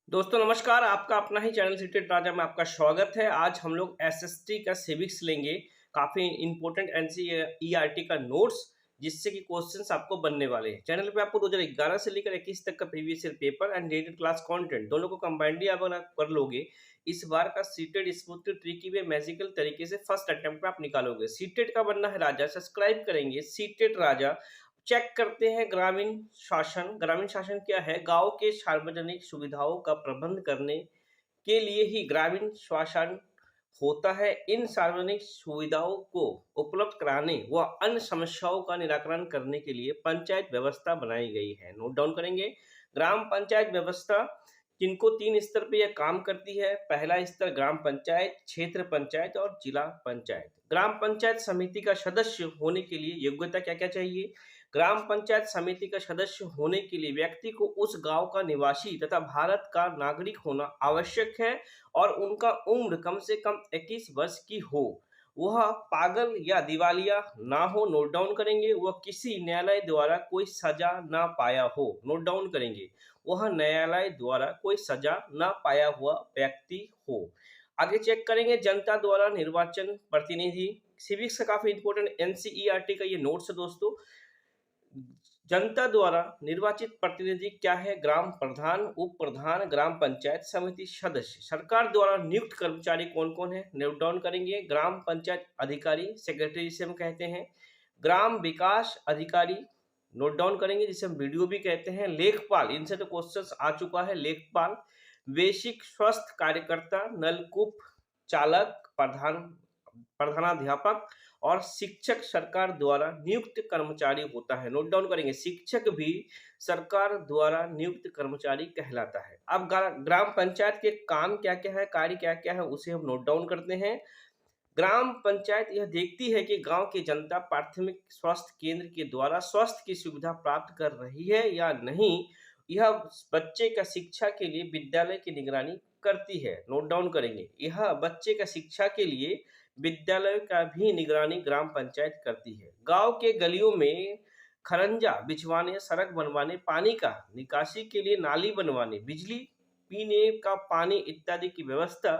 दोस्तों नमस्कार, आपका अपना ही चैनल सीटेट राजा में आपका स्वागत है। आज हम लोग एसएसटी का सिविक्स लेंगे, काफ़ी इंपॉर्टेंट एनसीईआरटी का नोट्स, जिससे कि क्वेश्चंस आपको बनने वाले हैं। चैनल पे आपको 2011 से लेकर 21 तक का previous year paper and dated class content दोनों को कंबाइंडली आप अगर कर लोगे, इस बार का सीटेट स्मूथली ट्रिकी वे मैजिकल तरीके से फर्स्ट अटेम्प्ट में आप निकालोगे। सीटेट का बनना है राजा, सब्सक्राइब करेंगे सीटेट राजा। चेक करते हैं ग्रामीण शासन। ग्रामीण शासन क्या है? गांव के सार्वजनिक सुविधाओं का प्रबंध करने के लिए ही ग्रामीण शासन होता है। इन सार्वजनिक सुविधाओं को उपलब्ध कराने व अन्य समस्याओं का निराकरण करने के लिए पंचायत व्यवस्था बनाई गई है। नोट डाउन करेंगे। ग्राम पंचायत व्यवस्था किनको तीन स्तर पे यह काम करती है। पहला स्तर ग्राम पंचायत, क्षेत्र पंचायत और जिला पंचायत। ग्राम पंचायत समिति का सदस्य होने के लिए योग्यता क्या क्या चाहिए? ग्राम पंचायत समिति का सदस्य होने के लिए व्यक्ति को उस गांव का निवासी तथा भारत का नागरिक होना आवश्यक है और उनका उम्र कम से कम 21 वर्ष की हो। वह पागल या दिवालिया ना हो। नोट डाउन करेंगे। वह किसी न्यायालय द्वारा कोई सजा ना पाया हो। नोट डाउन करेंगे। वह न्यायालय द्वारा कोई सजा ना पाया हुआ व्यक्ति हो। आगे चेक करेंगे जनता द्वारा निर्वाचन प्रतिनिधि। सिविक्स का काफी इंपॉर्टेंट एनसीईआरटी का ये नोट्स है दोस्तों। जनता द्वारा निर्वाचित प्रतिनिधि क्या है? ग्राम प्रधान, उप प्रधान, ग्राम पंचायत समिति सदस्य। सरकार द्वारा नियुक्त कर्मचारी कौन कौन है? नोट डाउन करेंगे। ग्राम पंचायत अधिकारी, सेक्रेटरी जिसे हम कहते हैं। ग्राम विकास अधिकारी, नोट डाउन करेंगे, जिसे हम बीडीओ भी कहते हैं। लेखपाल, इनसे तो क्वेश्चंस आ चुका है। लेखपाल, बेसिक स्वास्थ्य कार्यकर्ता, नलकूप चालक, प्रधानाध्यापक और शिक्षक सरकार द्वारा नियुक्त कर्मचारी होता है। नोट डाउन करेंगे। शिक्षक भी सरकार द्वारा नियुक्त कर्मचारी कहलाता है। अब ग्राम पंचायत के काम क्या क्या है, कार्य क्या क्या है, उसे हम नोट डाउन करते हैं। ग्राम पंचायत यह देखती है कि गांव की जनता प्राथमिक स्वास्थ्य केंद्र के द्वारा स्वास्थ्य की सुविधा प्राप्त कर रही है या नहीं। यह बच्चे का शिक्षा के लिए विद्यालय की निगरानी करती है। नोट डाउन करेंगे। यह बच्चे का शिक्षा के लिए विद्यालय का भी निगरानी ग्राम पंचायत करती है। गांव के गलियों में खरंजा बिछवाने, सड़क बनवाने, पानी का निकासी के लिए नाली बनवाने, बिजली, पीने का पानी इत्यादि की व्यवस्था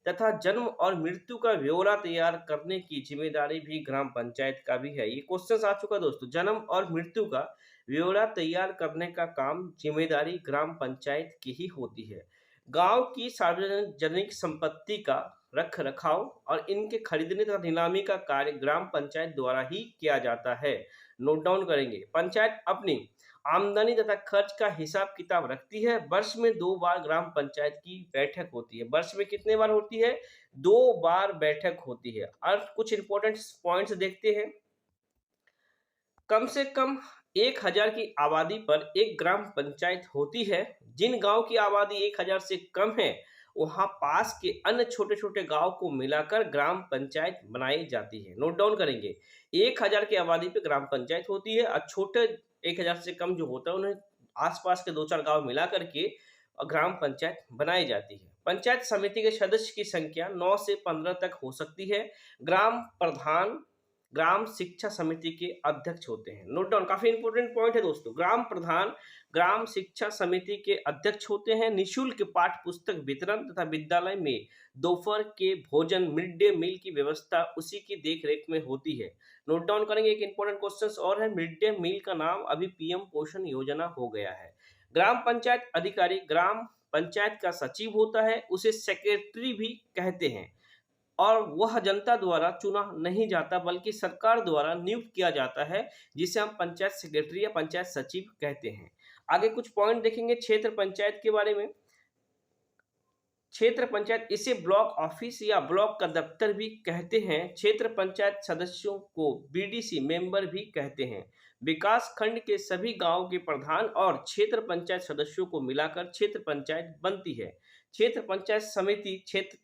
तथा जन्म और मृत्यु का ब्यौरा तैयार करने की जिम्मेदारी भी ग्राम पंचायत का भी है। ये क्वेश्चन आ चुका दोस्तों। जन्म और मृत्यु का ब्यौरा तैयार करने का काम जिम्मेदारी ग्राम पंचायत की ही होती है। गांव की सार्वजनिक संपत्ति का रख रखाव और इनके खरीदने तथा नीलामी का कार्य ग्राम पंचायत द्वारा ही किया जाता है। नोट डाउन करेंगे। पंचायत अपनी आमदनी तथा खर्च का हिसाब किताब रखती है। वर्ष में 2 बार ग्राम पंचायत की बैठक होती है। वर्ष में कितने बार होती है? 2 बार बैठक होती है। और कुछ इंपॉर्टेंट पॉइंट्स देखते हैं। कम से कम 1000 की आबादी पर एक ग्राम पंचायत होती है। जिन गांव की आबादी 1000 से कम है, वहां पास के अन्य छोटे छोटे गांव को मिलाकर ग्राम पंचायत बनाई जाती है। नोट डाउन करेंगे। 1000 की आबादी पे ग्राम पंचायत होती है और छोटे 1000 से कम जो होता है उन्हें आसपास के 2-4 गांव मिला करके ग्राम पंचायत बनाई जाती है। पंचायत समिति के सदस्य की संख्या 9 से 15 तक हो सकती है। ग्राम प्रधान ग्राम शिक्षा समिति के अध्यक्ष होते हैं। नोट डाउन, काफी इंपोर्टेंट पॉइंट है दोस्तों। ग्राम प्रधान ग्राम शिक्षा समिति के अध्यक्ष होते हैं। निशुल्क पाठ्य पुस्तक वितरण तथा विद्यालय में दोपहर के भोजन मिड डे मील की व्यवस्था उसी की देखरेख में होती है। नोट डाउन करेंगे। एक इंपॉर्टेंट क्वेश्चन और है। मिड डे मील का नाम अभी पीएम पोषण योजना हो गया है। ग्राम पंचायत अधिकारी ग्राम पंचायत का सचिव होता है। उसे सेक्रेटरी भी कहते हैं और वह जनता द्वारा चुना नहीं जाता बल्कि सरकार द्वारा नियुक्त किया जाता है, जिसे हम पंचायत सेक्रेटरी या पंचायत सचिव कहते हैं। आगे कुछ पॉइंट देखेंगे क्षेत्र पंचायत के बारे में। क्षेत्र पंचायत, इसे ब्लॉक ऑफिस या ब्लॉक का दफ्तर भी कहते हैं। क्षेत्र पंचायत सदस्यों को बीडीसी मेंबर भी कहते हैं। विकास खंड के सभी गांव के प्रधान और क्षेत्र पंचायत सदस्यों को मिलाकर क्षेत्र पंचायत बनती है। क्षेत्र पंचायत समिति क्षेत्र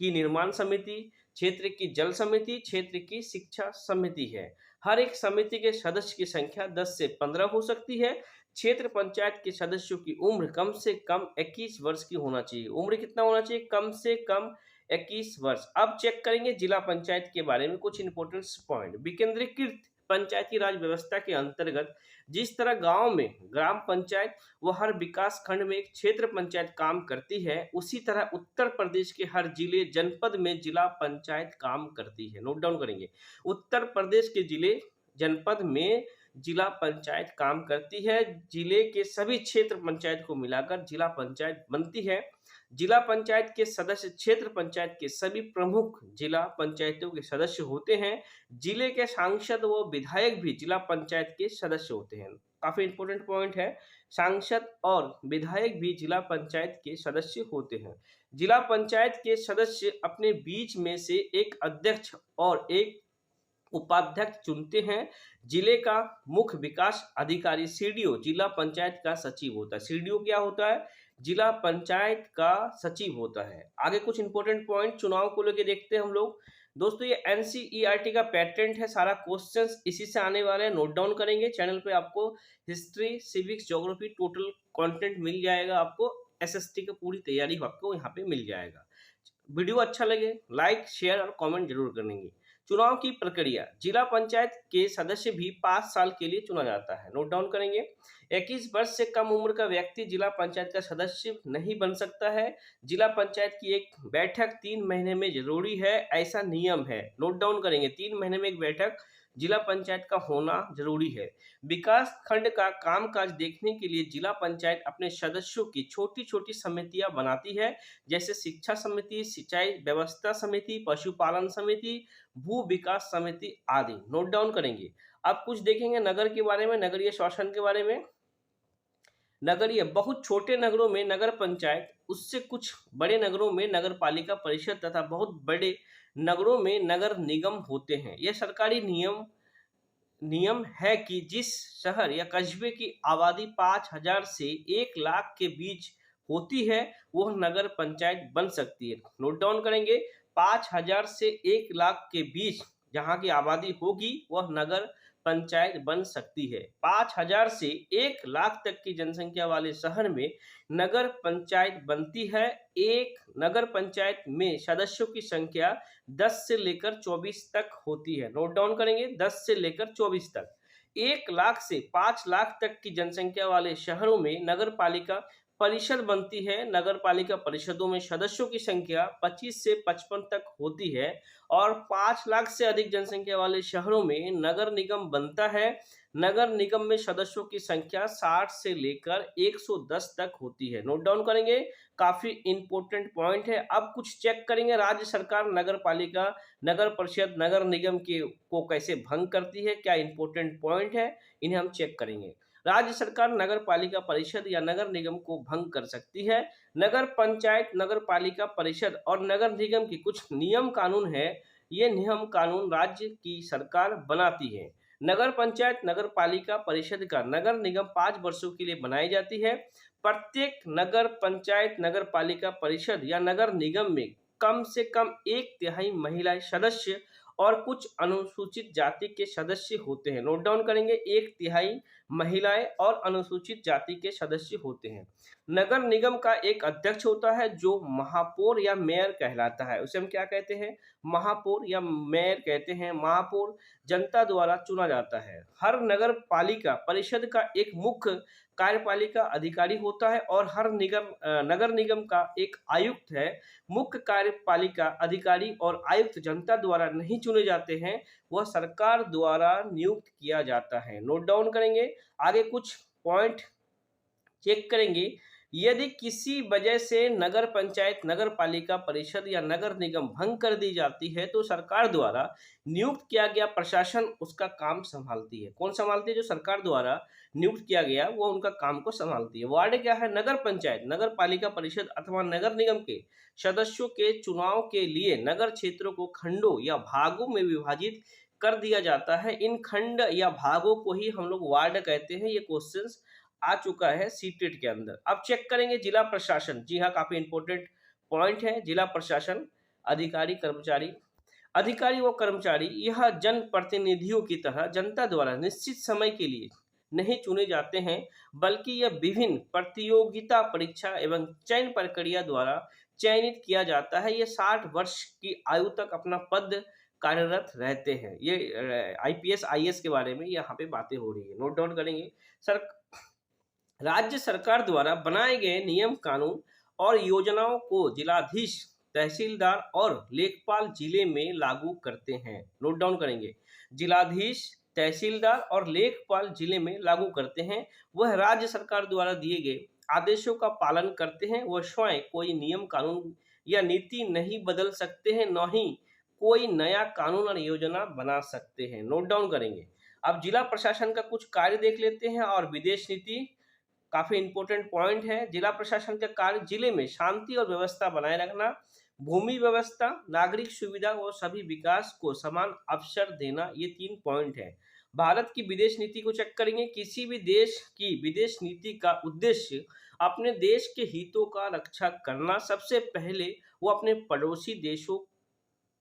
की निर्माण समिति, क्षेत्र की जल समिति, क्षेत्र की शिक्षा समिति है। हर एक समिति के सदस्य की संख्या 10 से 15 हो सकती है। क्षेत्र पंचायत के सदस्यों की उम्र कम से कम 21 वर्ष की होना चाहिए। उम्र कितना होना चाहिए? कम से कम 21 वर्ष। अब चेक करेंगे जिला पंचायत के बारे में कुछ इंपॉर्टेंट पॉइंट। विकेंद्रीकृत पंचायती राज व्यवस्था के अंतर्गत जिस तरह गांव में ग्राम पंचायत व हर विकास खंड में एक क्षेत्र पंचायत काम करती है, उसी तरह उत्तर प्रदेश के हर जिले जनपद में जिला पंचायत काम करती है। नोट डाउन करेंगे, उत्तर प्रदेश के जिले जनपद में जिला पंचायत काम करती है। जिले के सभी क्षेत्र पंचायत को मिलाकर जिला पंचायत बनती है। जिला पंचायत के सदस्य क्षेत्र पंचायत के सभी प्रमुख जिला पंचायतों के सदस्य होते हैं। जिले के सांसद व विधायक भी जिला पंचायत के सदस्य होते हैं। काफी इंपॉर्टेंट पॉइंट है, सांसद और विधायक भी जिला पंचायत के सदस्य होते हैं। जिला पंचायत के सदस्य अपने बीच में से एक अध्यक्ष और एक उपाध्यक्ष चुनते हैं। जिले का मुख्य विकास अधिकारी सीडीओ जिला पंचायत का सचिव होता है। सीडीओ क्या होता है? जिला पंचायत का सचिव होता है। आगे कुछ इंपॉर्टेंट पॉइंट चुनाव को लेकर देखते हैं हम लोग। दोस्तों ये एनसीईआरटी का पैटर्न है, सारा क्वेश्चंस इसी से आने वाले हैं, नोट डाउन करेंगे। चैनल पे आपको history, civics, geography total content मिल जाएगा। आपको एसएसटी की पूरी तैयारी आपको यहाँ पे मिल जाएगा। वीडियो अच्छा लगे लाइक, शेयर और कमेंट जरूर करेंगे। चुनाव की प्रक्रिया, जिला पंचायत के सदस्य भी 5 साल के लिए चुना जाता है। नोट डाउन करेंगे, 21 वर्ष से कम उम्र का व्यक्ति जिला पंचायत का सदस्य नहीं बन सकता है। जिला पंचायत की एक बैठक 3 महीने में जरूरी है, ऐसा नियम है। नोट डाउन करेंगे, 3 महीने में एक बैठक जिला पंचायत का होना जरूरी है। विकास खंड का कामकाज देखने के लिए जिला पंचायत अपने सदस्यों की छोटी छोटी समितियां बनाती है, जैसे शिक्षा समिति, सिंचाई व्यवस्था समिति, पशुपालन समिति, भू विकास समिति आदि। नोट डाउन करेंगे। अब कुछ देखेंगे नगर के बारे में, नगरीय शासन के बारे में। नगरीय, बहुत छोटे नगरों में नगर पंचायत, उससे कुछ बड़े नगरों में नगर पालिका परिषद तथा बहुत बड़े नगरों में नगर निगम होते हैं। यह सरकारी नियम है कि जिस शहर या कस्बे की आबादी 5,000 से 1 लाख के बीच होती है वह नगर पंचायत बन सकती है। नोट डाउन करेंगे, 5,000 से 1 लाख के बीच जहां की आबादी होगी वह नगर पंचायत बन सकती है। 5,000 से 1 लाख तक की जनसंख्या वाले शहर में नगर पंचायत बनती है। एक नगर पंचायत में सदस्यों की संख्या 10 से लेकर 24 तक होती है। नोट डाउन करेंगे, 10 से लेकर 24 तक। 1 लाख से 5 लाख तक की जनसंख्या वाले शहरों में नगर पालिका परिषद बनती है। नगर पालिका परिषदों में सदस्यों की संख्या 25 से 55 तक होती है। और 5 लाख से अधिक जनसंख्या वाले शहरों में नगर निगम बनता है। नगर निगम में सदस्यों की संख्या 60 से लेकर 110 तक होती है। नोट डाउन करेंगे, काफी इंपॉर्टेंट पॉइंट है। अब कुछ चेक करेंगे, राज्य सरकार नगर पालिका, नगर परिषद, नगर निगम को कैसे भंग करती है, क्या इंपॉर्टेंट पॉइंट है, इन्हें हम चेक करेंगे। राज्य सरकार नगर पालिका परिषद या नगर निगम को भंग कर सकती है। नगर पंचायत, नगर पालिका परिषद और नगर निगम की कुछ नियम कानून है। ये नियम कानून राज्य की सरकार बनाती है। नगर पंचायत, नगर पालिका परिषद का नगर निगम 5 वर्षों के लिए बनाई जाती है। प्रत्येक नगर पंचायत, नगर पालिका परिषद या नगर निगम में कम से कम 1/3 महिला सदस्य और कुछ अनुसूचित जाति के सदस्य होते हैं। नोट डाउन करेंगे, 1/3 महिलाएं और अनुसूचित जाति के सदस्य होते हैं। नगर निगम का एक अध्यक्ष होता है जो महापौर या मेयर कहलाता है। उसे हम क्या कहते हैं? महापौर या मेयर कहते हैं। महापौर जनता द्वारा चुना जाता है। हर नगर पालिका परिषद का एक मुख्य कार्यपालिका अधिकारी होता है और हर नगर निगम का एक आयुक्त है। मुख्य कार्यपालिका अधिकारी और आयुक्त जनता द्वारा नहीं चुने जाते हैं, वह सरकार द्वारा नियुक्त किया जाता है। नोट डाउन करेंगे, आगे कुछ पॉइंट चेक करेंगे। यदि किसी वजह से नगर पंचायत, नगर पालिका परिषद या नगर निगम भंग कर दी जाती है तो सरकार द्वारा नियुक्त किया गया प्रशासन उसका काम संभालती है। कौन संभालती है? जो सरकार द्वारा नियुक्त किया गया वो उनका काम को संभालती है। वार्ड क्या है? नगर पंचायत, नगर पालिका परिषद अथवा नगर निगम के सदस्यों के चुनाव के लिए नगर क्षेत्रों को खंडों या भागों में विभाजित कर दिया जाता है। इन खंड या भागों को ही हम लोग वार्ड कहते हैं। ये क्वेश्चंस आ चुका है सीटेट के अंदर। अब चेक करेंगे जिला प्रशासन। जी हाँ, काफी इंपॉर्टेंट पॉइंट है। जिला प्रशासन, अधिकारी, कर्मचारी, अधिकारी व कर्मचारी यह जनप्रतिनिधियों की तरह जनता द्वारा निश्चित समय के लिए नहीं चुने जाते हैं, बल्कि यह विभिन्न प्रतियोगिता परीक्षा एवं चयन प्रक्रिया द्वारा चयनित किया जाता है। यह 60 वर्ष की आयु तक अपना पद कार्यरत रहते हैं। ये आईपीएस, आईएएस के बारे में यहाँ पे बातें हो रही है, नोट डाउन करेंगे। सर राज्य सरकार द्वारा बनाए गए नियम कानून और योजनाओं को जिलाधीश, तहसीलदार और लेखपाल जिले में लागू करते हैं। नोट डाउन करेंगे। जिलाधीश, तहसीलदार और लेखपाल जिले में लागू करते हैं। वह राज्य सरकार द्वारा दिए गए आदेशों का पालन करते हैं। वह स्वयं कोई नियम कानून या नीति नहीं बदल सकते हैं, न ही कोई नया कानून और योजना बना सकते हैं। नोट डाउन करेंगे। अब जिला प्रशासन का कुछ कार्य देख लेते हैं और विदेश नीति काफी इंपॉर्टेंट पॉइंट है। जिला प्रशासन का कार्य जिले में शांति और व्यवस्था बनाए रखना, भूमि व्यवस्था, नागरिक सुविधा और सभी विकास को समान अवसर देना, ये 3 पॉइंट है। भारत की विदेश नीति को चेक करेंगे। किसी भी देश की विदेश नीति का उद्देश्य अपने देश के हितों का रक्षा करना। सबसे पहले वो अपने पड़ोसी देशों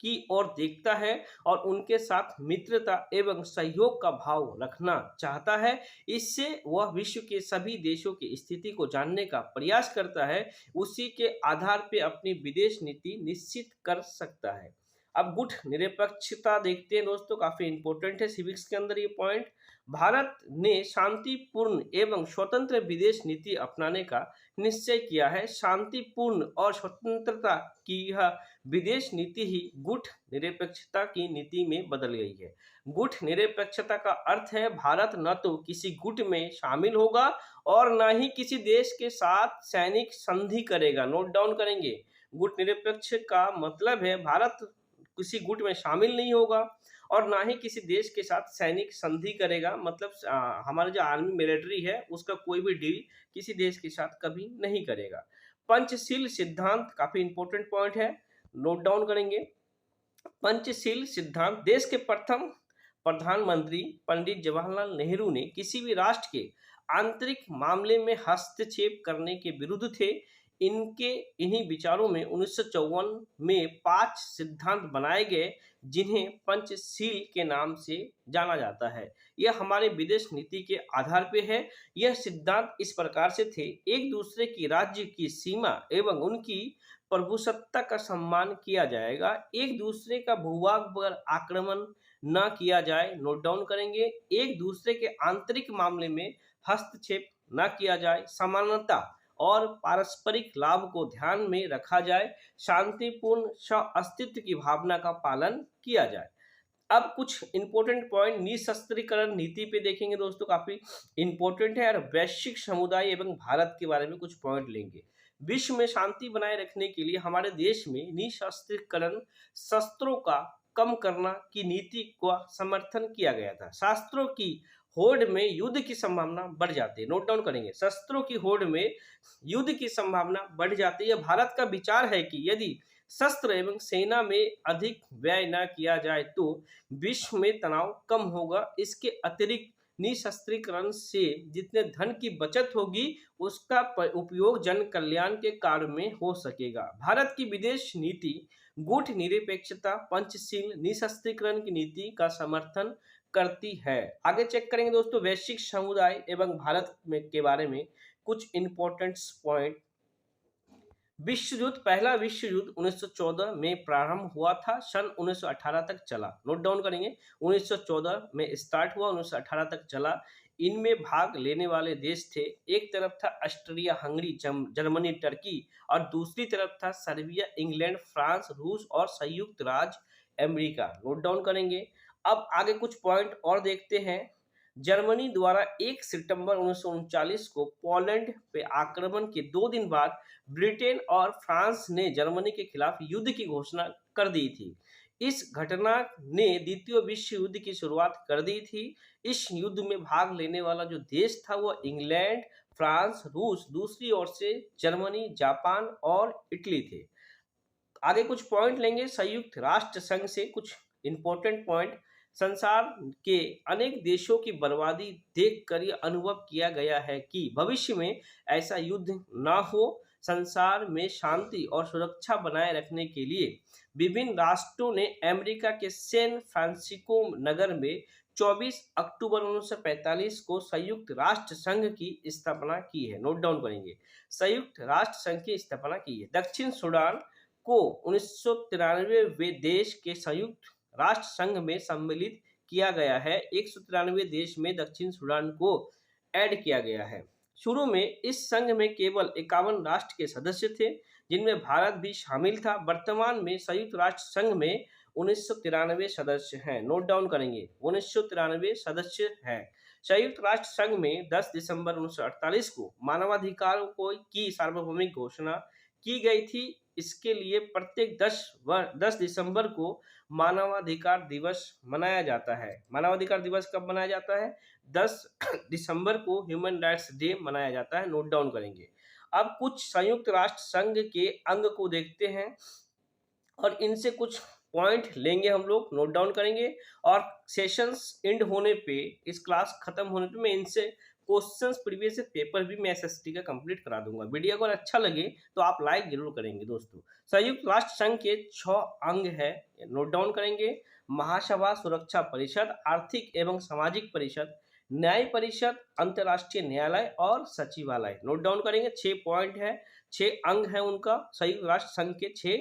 की ओर देखता है और उनके साथ मित्रता एवं सहयोग का भाव रखना चाहता है। इससे वह विश्व के सभी देशों की स्थिति को जानने का प्रयास करता है। उसी के आधार पर अपनी विदेश नीति निश्चित कर सकता है। अब गुट निरपेक्षता देखते हैं दोस्तों, काफी इंपॉर्टेंट है सिविक्स के अंदर ये पॉइंट। भारत ने शांतिपूर्ण एवं स्वतंत्र विदेश नीति अपनाने का निश्चय किया है। शांतिपूर्ण और स्वतंत्रता की यह विदेश नीति ही गुट निरपेक्षता की नीति में बदल गई है। गुट निरपेक्षता का अर्थ है भारत न तो किसी गुट में शामिल होगा और न ही किसी देश के साथ सैनिक संधि करेगा। नोट डाउन करेंगे। गुट निरपेक्ष का मतलब है भारत किसी गुट में शामिल नहीं होगा और ना ही किसी देश के साथ सैनिक संधि करेगा। मतलब हमारा जो आर्मी मिलिट्री है उसका कोई भी डील किसी देश के साथ कभी नहीं करेगा। पंचशील सिद्धांत काफी इंपॉर्टेंट पॉइंट है, नोट डाउन करेंगे। पंचशील सिद्धांत देश के प्रथम प्रधानमंत्री पंडित जवाहरलाल नेहरू ने किसी भी राष्ट्र के आंतरिक मामले में हस्तक्षेप करने के विरुद्ध थे। इन्हीं विचारों में 1954 में 5 सिद्धांत बनाए गए जिन्हें पंचशील के नाम से जाना जाता है। यह हमारे विदेश नीति के आधार पर है। यह सिद्धांत इस प्रकार से थे: एक दूसरे की राज्य की सीमा एवं उनकी प्रभुसत्ता का सम्मान किया जाएगा, एक दूसरे का भूभाग पर आक्रमण न किया जाए। नोट डाउन करेंगे। एक दूसरे के आंतरिक मामले में हस्तक्षेप न किया जाए, समानता और पारस्परिक लाभ को ध्यान में रखा जाए, शांतिपूर्ण सह अस्तित्व की भावना का पालन किया जाए। अब कुछ इंपॉर्टेंट पॉइंट निशस्त्रीकरण नीति पे देखेंगे दोस्तों, काफी इंपॉर्टेंट है। और वैश्विक समुदाय एवं भारत के बारे में कुछ पॉइंट लेंगे। विश्व में शांति बनाए रखने के लिए हमारे देश में निशस्त्रीकरण, शस्त्रों का कम करना की नीति का समर्थन किया गया था। शस्त्रों की होड़ में युद्ध की संभावना बढ़ जाती है। नोट डाउन करेंगे। शस्त्रों की होड़ में युद्ध की संभावना बढ़ जाती है। भारत का विचार है कि यदि शस्त्र एवं सेना में अधिक व्यय न किया जाए तो विश्व में तनाव कम होगा। इसके अतिरिक्त निशस्त्रीकरण से जितने धन की बचत होगी उसका उपयोग जन कल्याण के कार्य में हो सकेगा। भारत की विदेश नीति गुट निरपेक्षता, पंचशील, निशस्त्रीकरण की नीति का समर्थन करती है। आगे चेक करेंगे दोस्तों वैश्विक समुदाय एवं भारत में के बारे में कुछ इंपॉर्टेंट पॉइंट। विश्व युद्ध, पहला विश्व युद्ध 1914 में प्रारंभ हुआ था, सन 1918 तक चला। नोट डाउन करेंगे। 1914 में स्टार्ट हुआ, 1918 तक चला। इनमें भाग लेने वाले देश थे, एक तरफ था ऑस्ट्रिया हंगरी जर्मनी टर्की और दूसरी तरफ था सर्बिया, इंग्लैंड, फ्रांस, रूस और संयुक्त राज्य अमेरिका। नोट डाउन करेंगे। अब आगे कुछ पॉइंट और देखते हैं। जर्मनी द्वारा 1 सितंबर 1939 को पोलैंड पे आक्रमण के 2 दिन बाद ब्रिटेन और फ्रांस ने जर्मनी के खिलाफ युद्ध की घोषणा कर दी थी। इस घटना ने द्वितीय विश्व युद्ध की शुरुआत कर दी थी। इस युद्ध में भाग लेने वाला जो देश था वह इंग्लैंड, फ्रांस, रूस, दूसरी ओर से जर्मनी, जापान और इटली थे। आगे कुछ पॉइंट लेंगे संयुक्त राष्ट्र संघ से कुछ इंपॉर्टेंट पॉइंट। संसार के अनेक देशों की बर्बादी देखकर यह अनुभव किया गया है कि भविष्य में ऐसा युद्ध ना हो। संसार में शांति और सुरक्षा बनाए रखने के लिए विभिन्न राष्ट्रों ने अमेरिका के सैन फ्रांसिस्को नगर में 24 अक्टूबर 1945 को संयुक्त राष्ट्र संघ की स्थापना की है। नोट डाउन करेंगे। संयुक्त राष्ट्र संघ की स्थापना की है। दक्षिण सूडान को 1993 देश के संयुक्त राष्ट्र संघ में सम्मिलित किया गया है। 193 देश में दक्षिण सूडान को ऐड किया गया है। शुरू में इस संघ में केवल 51 राष्ट्र के सदस्य थे, जिनमें भारत भी शामिल था। वर्तमान में संयुक्त राष्ट्र संघ में 1993 सदस्य हैं। नोट डाउन करेंगे, 1993 सदस्य हैं। संयुक्त राष्ट्र संघ में 10 दिसंबर 1948 को मानवाधिकारों की सार्वभौमिक घोषणा की गई थी। इसके लिए प्रत्येक 10 दिसंबर को मानवाधिकार दिवस मनाया जाता है। मानवाधिकार दिवस कब मनाया जाता है? 10 दिसंबर को ह्यूमन राइट्स डे मनाया जाता है। नोट डाउन करेंगे। अब कुछ संयुक्त राष्ट्र संघ के अंग को देखते हैं और इनसे कुछ पॉइंट लेंगे हम लोग, नोट डाउन करेंगे, और सेशंस एंड होने पे, इस क्लास खत्म होने पे मैं इनसे क्वेश्चंस प्रीवियस पेपर भी मैं एसएसटी का कंप्लीट करा दूंगा। वीडियो अगर अच्छा लगे तो आप लाइक जरूर करेंगे दोस्तों। संयुक्त राष्ट्र संघ के 6 अंग है, नोट डाउन करेंगे। महासभा, सुरक्षा परिषद, आर्थिक एवं सामाजिक परिषद, न्याय परिषद, अंतर्राष्ट्रीय न्यायालय और सचिवालय। नोट डाउन करेंगे। 6 पॉइंट है, 6 अंग है उनका। संयुक्त राष्ट्र संघ के 6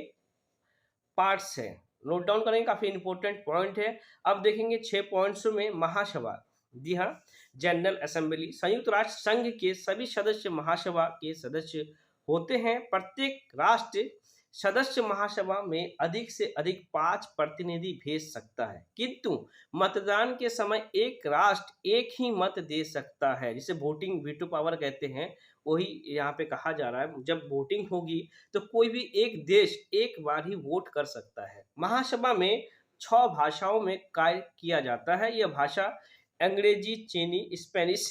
पार्ट्स है, नोट डाउन करेंगे, काफी इंपॉर्टेंट पॉइंट है। अब देखेंगे 6 पॉइंट्स में महासभा, जी हाँ, जनरल असेंबली। संयुक्त राष्ट्र संघ के सभी सदस्य महासभा के सदस्य होते हैं। प्रत्येक राष्ट्र सदस्य महासभा में अधिक से अधिक 5 प्रतिनिधि भेज सकता है, किंतु मतदान के समय एक राष्ट्र एक ही मत दे सकता है, जिसे वोटिंग वीटो पावर कहते हैं। वही यहाँ पे कहा जा रहा है, जब वोटिंग होगी तो कोई भी एक देश एक बार ही वोट कर सकता है। महासभा में 6 भाषाओं में कार्य किया जाता है। यह भाषा अंग्रेजी, चीनी, स्पेनिश,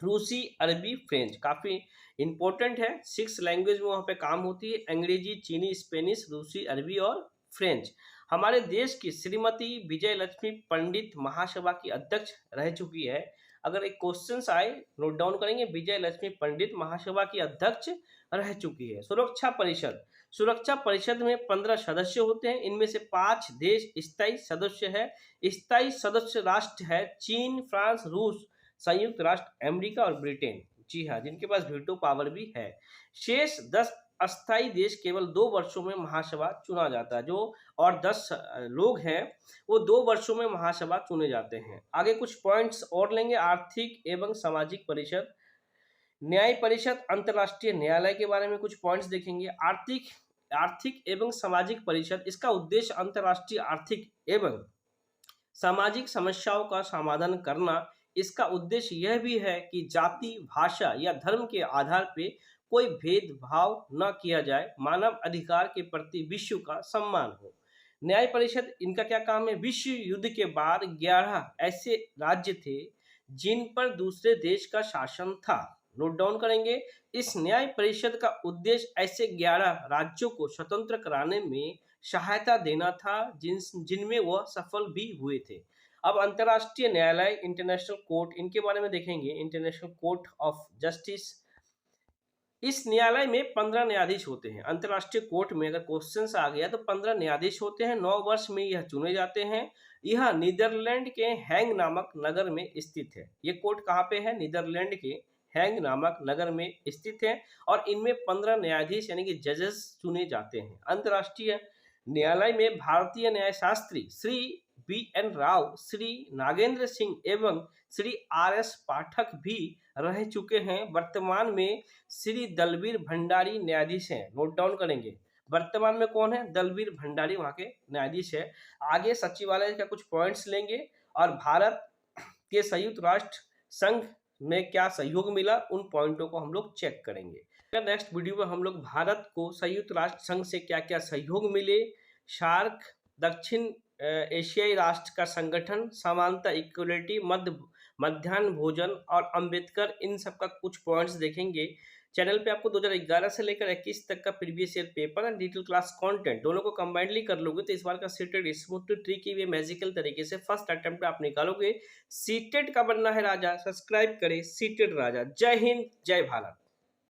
रूसी, अरबी, फ्रेंच, काफी इंपॉर्टेंट है। 6 लैंग्वेज में वहाँ पे काम होती है, अंग्रेजी, चीनी, स्पेनिश, रूसी, अरबी और फ्रेंच। हमारे देश की श्रीमती विजय लक्ष्मी पंडित महासभा की अध्यक्ष रह चुकी है। अगर एक क्वेश्चन आए, नोट डाउन करेंगे, विजय लक्ष्मी पंडित महासभा की अध्यक्ष रह चुकी है। सुरक्षा परिषद, सुरक्षा परिषद में 15 सदस्य होते हैं। इनमें से 5 देश स्थायी सदस्य है। स्थायी सदस्य राष्ट्र है चीन, फ्रांस, रूस, संयुक्त राष्ट्र अमेरिका और ब्रिटेन, जी हाँ, जिनके पास वीटो पावर भी है। शेष 10 अस्थायी देश केवल 2 वर्षों में महासभा चुना जाता है, जो और 10 लोग हैं वो 2 वर्षों में महासभा चुने जाते हैं। आगे कुछ पॉइंट्स और लेंगे। आर्थिक एवं सामाजिक परिषद, न्याय परिषद, अंतर्राष्ट्रीय न्यायालय के बारे में कुछ पॉइंट्स देखेंगे। आर्थिक एवं सामाजिक परिषद, इसका उद्देश्य अंतर्राष्ट्रीय आर्थिक एवं सामाजिक समस्याओं का समाधान करना। इसका उद्देश्य यह भी है कि जाति, भाषा या धर्म के आधार पर कोई भेदभाव न किया जाए, मानव अधिकार के प्रति विश्व का सम्मान हो। न्याय परिषद, इनका क्या काम है? विश्व युद्ध के बाद 11 ऐसे राज्य थे जिन पर दूसरे देश का शासन था। नोट डाउन करेंगे। इस न्याय परिषद का उद्देश्य ऐसे 11 राज्यों को स्वतंत्र कराने में सहायता देना था जिनमें वह सफल भी हुए थे। अब अंतर्राष्ट्रीय न्यायालय, इंटरनेशनल कोर्ट, इनके बारे में देखेंगे। इंटरनेशनल कोर्ट ऑफ जस्टिस, इस न्यायालय में 15 न्यायाधीश होते हैं। अंतर्राष्ट्रीय कोर्ट में अगर क्वेश्चन आ गया तो 15 न्यायाधीश होते हैं। 9 वर्ष में यह चुने जाते हैं। यह नीदरलैंड के हैंग नामक नगर में स्थित है। ये कोर्ट कहाँ पे है? नीदरलैंड के हैंग नामक नगर में स्थित है और इनमें 15 न्यायाधीश यानी कि जजेस चुने जाते हैं। अंतर्राष्ट्रीय न्यायालय में भारतीय न्यायशास्त्री श्री BN राव, श्री नागेंद्र सिंह एवं श्री RS पाठक भी रह चुके हैं। वर्तमान में श्री दलबीर भंडारी न्यायाधीश हैं। नोट डाउन करेंगे। वर्तमान में कौन है? दलबीर भंडारी वहां के न्यायाधीश है। आगे सचिवालय का कुछ पॉइंट्स लेंगे और भारत के संयुक्त राष्ट्र संघ में क्या सहयोग मिला, उन पॉइंटों को हम लोग चेक करेंगे। नेक्स्ट वीडियो में हम लोग भारत को संयुक्त राष्ट्र संघ से क्या क्या सहयोग मिले, सार्क, दक्षिण एशियाई राष्ट्र का संगठन, समानता, इक्वलिटी, मध्याह्न भोजन और अंबेडकर, इन सब का कुछ पॉइंट्स देखेंगे। चैनल पे आपको 2011 से लेकर 21 तक का previous year paper and detail class content दोनों को कंबाइंडली कर लोगे तो इस बार का सीटेड स्मूथ ट्रिक की मैजिकल तरीके से फर्स्ट अटेम्प्ट पे आप निकालोगे। सीटेड का बनना है राजा, सब्सक्राइब करें सीटेड राजा। जय हिंद, जय भारत।